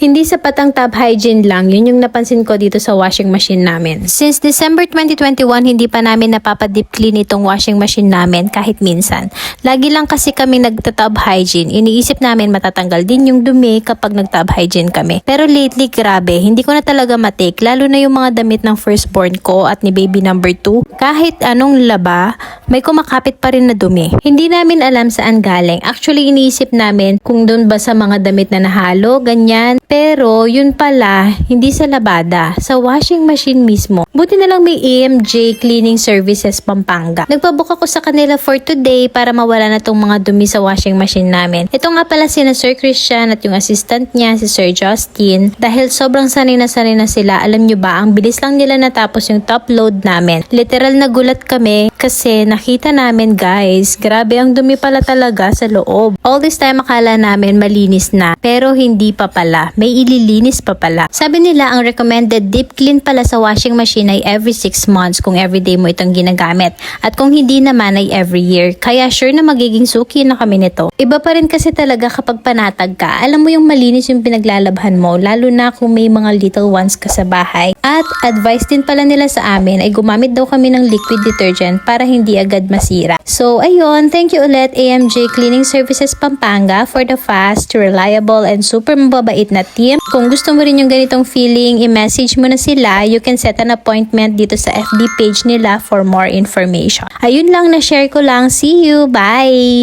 Hindi sapat ang top hygiene lang, yun yung napansin ko dito sa washing machine namin. Since December 2021, hindi pa namin napapadeep clean itong washing machine namin kahit minsan. Lagi lang kasi kami nagta-top hygiene. Iniisip namin matatanggal din yung dumi kapag nag-top hygiene kami. Pero lately, grabe, hindi ko na talaga matake, lalo na yung mga damit ng firstborn ko at ni baby number 2. Kahit anong laba, may kumakapit pa rin na dumi. Hindi namin alam saan galing. Actually, iniisip namin kung doon ba sa mga damit na nahalo, ganyan. Pero, yun pala, hindi sa labada, sa washing machine mismo. Buti na lang may AMJ Cleaning Services Pampanga. Nagpabook ako sa kanila for today para mawala na tong mga dumi sa washing machine namin. Ito nga pala sina Sir Christian at yung assistant niya, si Sir Justin. Dahil sobrang sanay na sila, alam nyo ba, ang bilis lang nila natapos yung top load namin. Literal na gulat kami kasi nakita namin, guys, grabe ang dumi pala talaga sa loob. All this time akala namin malinis na, pero hindi pa pala. May ililinis pa pala. Sabi nila ang recommended deep clean pala sa washing machine ay every 6 months kung everyday mo itong ginagamit. At kung hindi naman ay every year. Kaya sure na magiging suki na kami nito. Iba pa rin kasi talaga kapag panatag ka. Alam mo yung malinis yung pinaglalabhan mo, lalo na kung may mga little ones ka sa bahay. At advice din pala nila sa amin ay gumamit daw kami ng liquid detergent para hindi agad masira. So ayun, thank you ulit AMJ Cleaning Services Pampanga for the fast, reliable, and super mababait na team. Kung gusto mo rin yung ganitong feeling, i-message mo na sila. You can set an appointment dito sa FB page nila for more information. Ayun lang, na-share ko lang. See you! Bye!